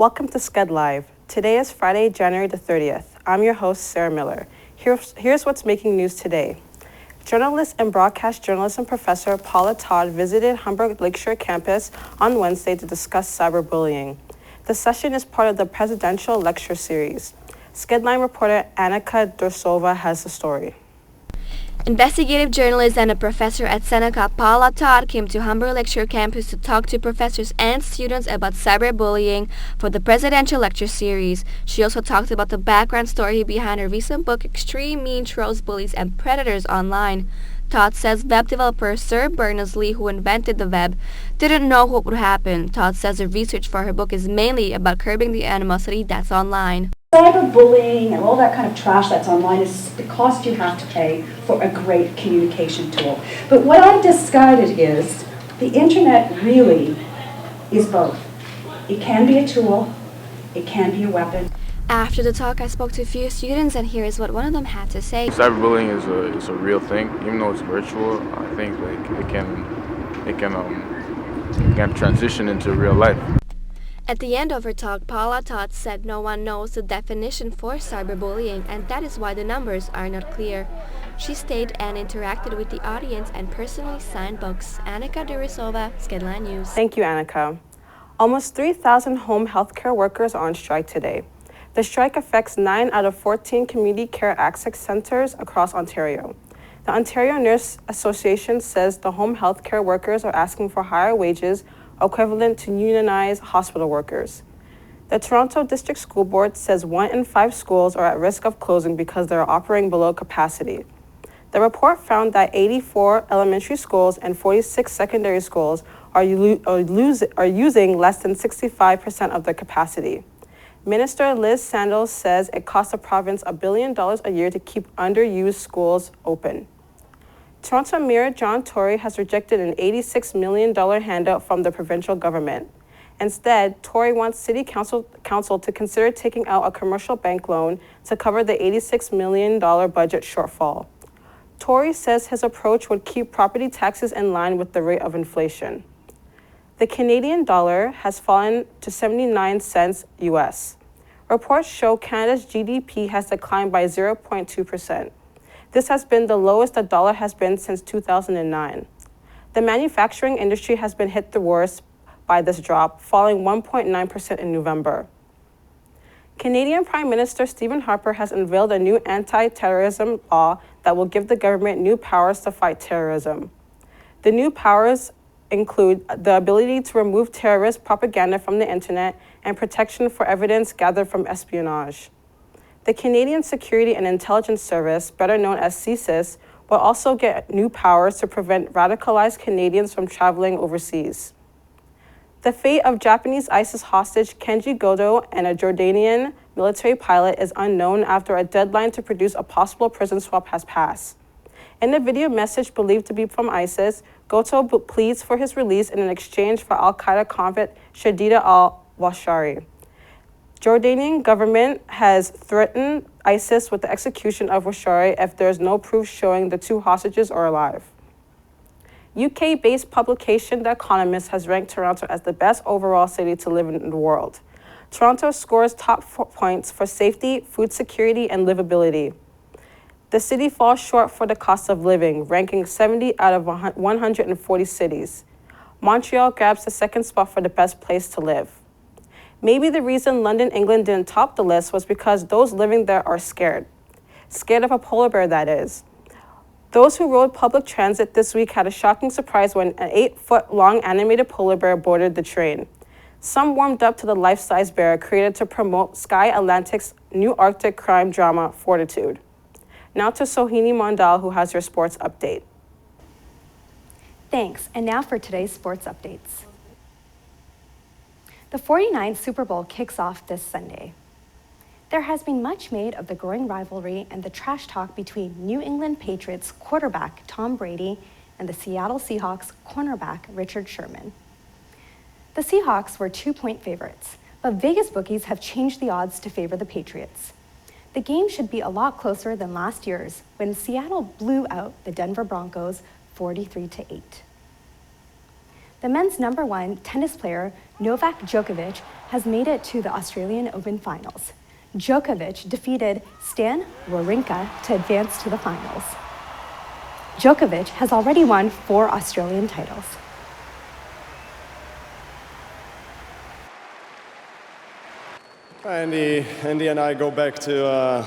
Welcome to Skedlive. Today is Friday, January the 30th. I'm your host, Sarah Miller. Here's what's making news today. Journalist and broadcast journalism professor Paula Todd visited Humber Lakeshore campus on Wednesday to discuss cyberbullying. The session is part of the presidential lecture series. Skedline reporter Annika Dorsova has the story. Investigative journalist and a professor at Seneca, Paula Todd, came to Humber Lecture campus to talk to professors and students about cyberbullying for the presidential lecture series. She also talked about the background story behind her recent book, Extreme Mean Trolls, Bullies, and Predators Online. Todd says web developer Sir Berners-Lee, who invented the web, didn't know what would happen. Todd says the research for her book is mainly about curbing the animosity that's online. Cyberbullying and all that kind of trash that's online is the cost you have to pay for a great communication tool. But what I've decided is the internet really is both. It can be a tool, it can be a weapon. After the talk, I spoke to a few students, and here is what one of them had to say. Cyberbullying is a real thing, even though it's virtual. I think it can transition into real life. At the end of her talk, Paula Todd said no one knows the definition for cyberbullying, and that is why the numbers are not clear. She stayed and interacted with the audience and personally signed books. Annika Dorsova, Skedline News. Thank you, Annika. Almost 3,000 home healthcare workers are on strike today. The strike affects 9 out of 14 community care access centers across Ontario. The Ontario Nurse Association says the home healthcare workers are asking for higher wages equivalent to unionized hospital workers. The Toronto District School Board says 1 in 5 schools are at risk of closing because they are operating below capacity. The report found that 84 elementary schools and 46 secondary schools are using less than 65% of their capacity. Minister Liz Sandals says it costs the province $1 billion a year to keep underused schools open. Toronto Mayor John Tory has rejected an $86 million handout from the provincial government. Instead, Tory wants City Council to consider taking out a commercial bank loan to cover the $86 million budget shortfall. Tory says his approach would keep property taxes in line with the rate of inflation. The Canadian dollar has fallen to 79 cents US. Reports show Canada's GDP has declined by 0.2%. This has been the lowest the dollar has been since 2009. The manufacturing industry has been hit the worst by this drop, falling 1.9% in November. Canadian Prime Minister Stephen Harper has unveiled a new anti-terrorism law that will give the government new powers to fight terrorism. The new powers include the ability to remove terrorist propaganda from the internet and protection for evidence gathered from espionage. The Canadian Security and Intelligence Service, better known as CSIS, will also get new powers to prevent radicalized Canadians from traveling overseas. The fate of Japanese ISIS hostage Kenji Goto and a Jordanian military pilot is unknown after a deadline to produce a possible prison swap has passed. In a video message believed to be from ISIS, Goto pleads for his release in exchange for al-Qaeda convict Shadida al-Washari. Jordanian government has threatened ISIS with the execution of Washari if there is no proof showing the 2 hostages are alive. UK-based publication The Economist has ranked Toronto as the best overall city to live in the world. Toronto scores top 4 points for safety, food security, and livability. The city falls short for the cost of living, ranking 70 out of 140 cities. Montreal grabs the 2nd spot for the best place to live. Maybe the reason London, England didn't top the list was because those living there are scared. Scared of a polar bear, that is. Those who rode public transit this week had a shocking surprise when an 8-foot-long animated polar bear boarded the train. Some warmed up to the life-size bear created to promote Sky Atlantic's new Arctic crime drama, Fortitude. Now to Sohini Mondal, who has your sports update. Thanks, and now for today's sports updates. The 49th Super Bowl kicks off this Sunday. There has been much made of the growing rivalry and the trash talk between New England Patriots quarterback Tom Brady and the Seattle Seahawks cornerback Richard Sherman. The Seahawks were 2-point favorites, but Vegas bookies have changed the odds to favor the Patriots. The game should be a lot closer than last year's when Seattle blew out the Denver Broncos 43-8. The men's #1 tennis player, Novak Djokovic, has made it to the Australian Open finals. Djokovic defeated Stan Wawrinka to advance to the finals. Djokovic has already won 4 Australian titles. Andy and I go back to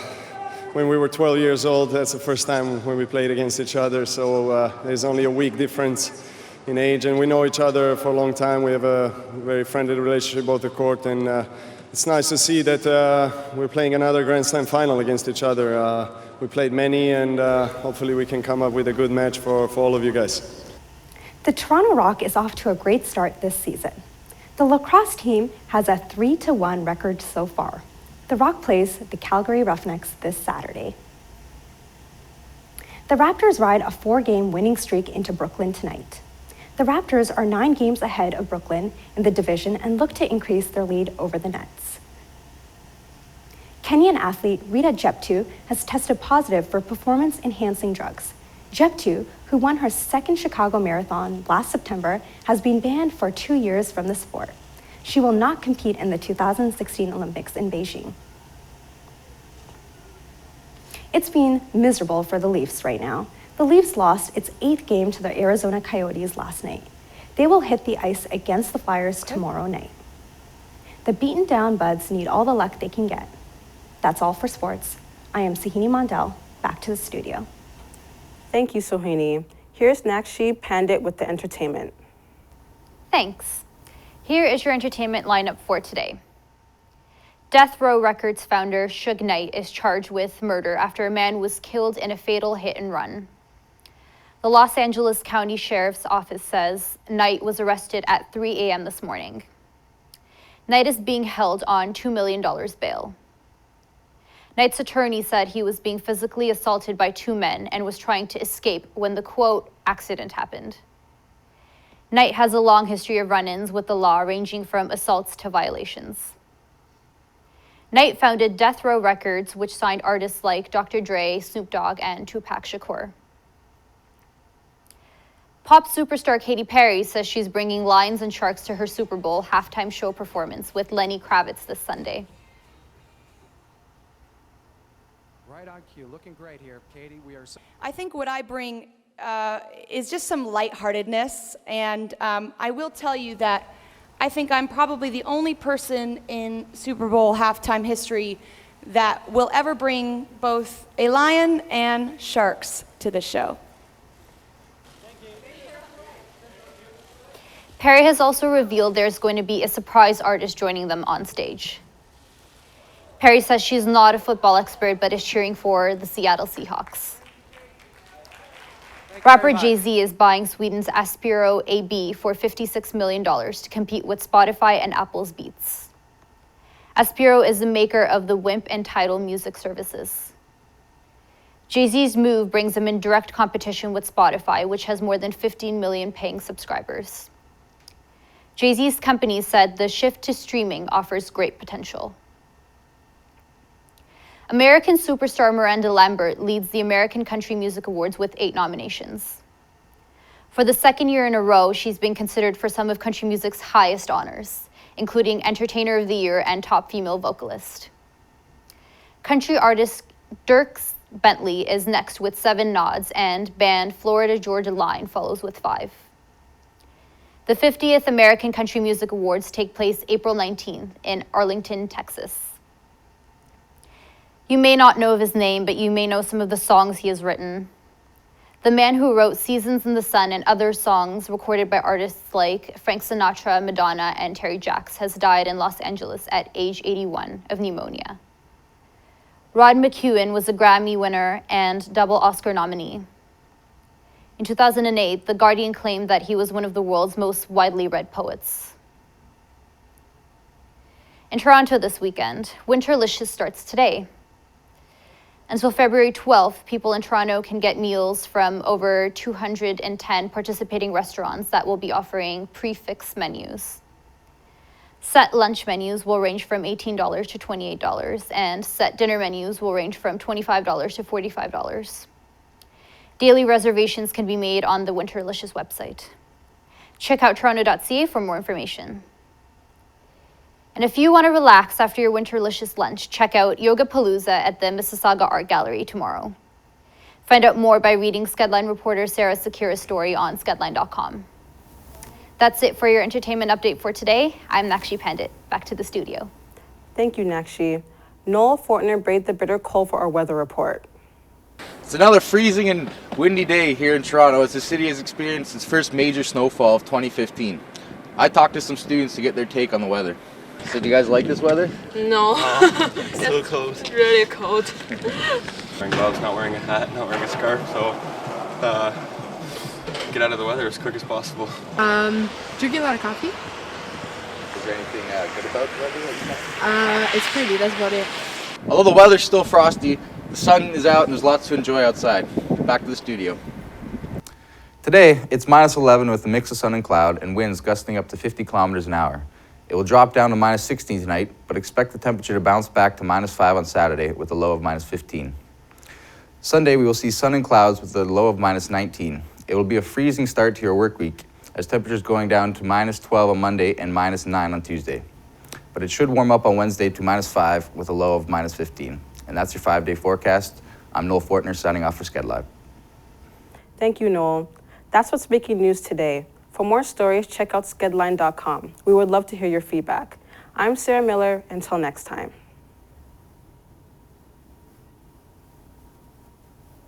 when we were 12 years old. That's the first time when we played against each other, so there's only a week difference in age, and we know each other for a long time. We have a very friendly relationship both the court, and it's nice to see that we're playing another Grand Slam final against each other. We played many, and hopefully we can come up with a good match for all of you guys. The Toronto Rock is off to a great start this season. The lacrosse team has a 3-1 record so far. The Rock plays the Calgary Roughnecks this Saturday. The Raptors ride a 4-game winning streak into Brooklyn tonight. The Raptors are 9 games ahead of Brooklyn in the division and look to increase their lead over the Nets. Kenyan athlete Rita Jeptu has tested positive for performance-enhancing drugs. Jeptu, who won her 2nd Chicago Marathon last September, has been banned for 2 years from the sport. She will not compete in the 2016 Olympics in Beijing. It's been miserable for the Leafs right now. The Leafs lost its 8th game to the Arizona Coyotes last night. They will hit the ice against the Flyers tomorrow night. The beaten down Buds need all the luck they can get. That's all for sports. I am Sahini Mondel. Back to the studio. Thank you, Sohini. Here's Nakshi Pandit with the entertainment. Thanks. Here is your entertainment lineup for today. Death Row Records founder Suge Knight is charged with murder after a man was killed in a fatal hit and run. The Los Angeles County Sheriff's Office says Knight was arrested at 3 a.m. this morning. Knight is being held on $2 million bail. Knight's attorney said he was being physically assaulted by 2 men and was trying to escape when the, quote, accident happened. Knight has a long history of run-ins with the law, ranging from assaults to violations. Knight founded Death Row Records, which signed artists like Dr. Dre, Snoop Dogg, and Tupac Shakur. Pop superstar Katy Perry says she's bringing lions and sharks to her Super Bowl halftime show performance with Lenny Kravitz this Sunday. Right on cue, looking great here, Katie. I think what I bring is just some lightheartedness, and I will tell you that I think I'm probably the only person in Super Bowl halftime history that will ever bring both a lion and sharks to the show. Perry has also revealed there's going to be a surprise artist joining them on stage. Perry says she's not a football expert, but is cheering for the Seattle Seahawks. Rapper Jay-Z is buying Sweden's Aspiro AB for $56 million to compete with Spotify and Apple's Beats. Aspiro is the maker of the WIMP and Tidal music services. Jay-Z's move brings him in direct competition with Spotify, which has more than 15 million paying subscribers. Jay-Z's company said the shift to streaming offers great potential. American superstar Miranda Lambert leads the American Country Music Awards with 8 nominations. For the 2nd year in a row, she's been considered for some of country music's highest honors, including Entertainer of the Year and Top Female Vocalist. Country artist Dierks Bentley is next with 7 nods, and band Florida Georgia Line follows with 5. The 50th American Country Music Awards take place April 19th in Arlington, Texas. You may not know of his name, but you may know some of the songs he has written. The man who wrote Seasons in the Sun and other songs recorded by artists like Frank Sinatra, Madonna, and Terry Jacks has died in Los Angeles at age 81 of pneumonia. Rod McEwen was a Grammy winner and double Oscar nominee. In 2008, The Guardian claimed that he was one of the world's most widely read poets. In Toronto this weekend, Winterlicious starts today. Until February 12th, people in Toronto can get meals from over 210 participating restaurants that will be offering prix-fixe menus. Set lunch menus will range from $18 to $28, and set dinner menus will range from $25 to $45. Daily reservations can be made on the Winterlicious website. Check out toronto.ca for more information. And if you want to relax after your winterlicious lunch, check out Yoga Palooza at the Mississauga Art Gallery tomorrow. Find out more by reading Skedline reporter Sarah Sakura's story on skedline.com. That's it for your entertainment update for today. I'm Nakshi Pandit. Back to the studio. Thank you, Nakshi. Noel Fortner braved the bitter cold for our weather report. It's another freezing and windy day here in Toronto as the city has experienced its first major snowfall of 2015. I talked to some students to get their take on the weather. So do you guys like this weather? No. It's so cold. It's really cold. Wearing gloves, not wearing a hat, not wearing a scarf, so get out of the weather as quick as possible. Drinking a lot of coffee. Is there anything good about the weather? It's pretty, that's about it. Although the weather's still frosty, the sun is out and there's lots to enjoy outside. Back to the studio. Today, it's -11 with a mix of sun and cloud and winds gusting up to 50 kilometers an hour. It will drop down to -16 tonight, but expect the temperature to bounce back to -5 on Saturday with a low of -15. Sunday, we will see sun and clouds with a low of -19. It will be a freezing start to your work week, as temperatures going down to -12 on Monday and -9 on Tuesday. But it should warm up on Wednesday to -5 with a low of -15. And that's your 5-day forecast. I'm Noel Fortner signing off for Skedlive. Thank you, Noel. That's what's making news today. For more stories, check out skedline.com. We would love to hear your feedback. I'm Sarah Miller. Until next time.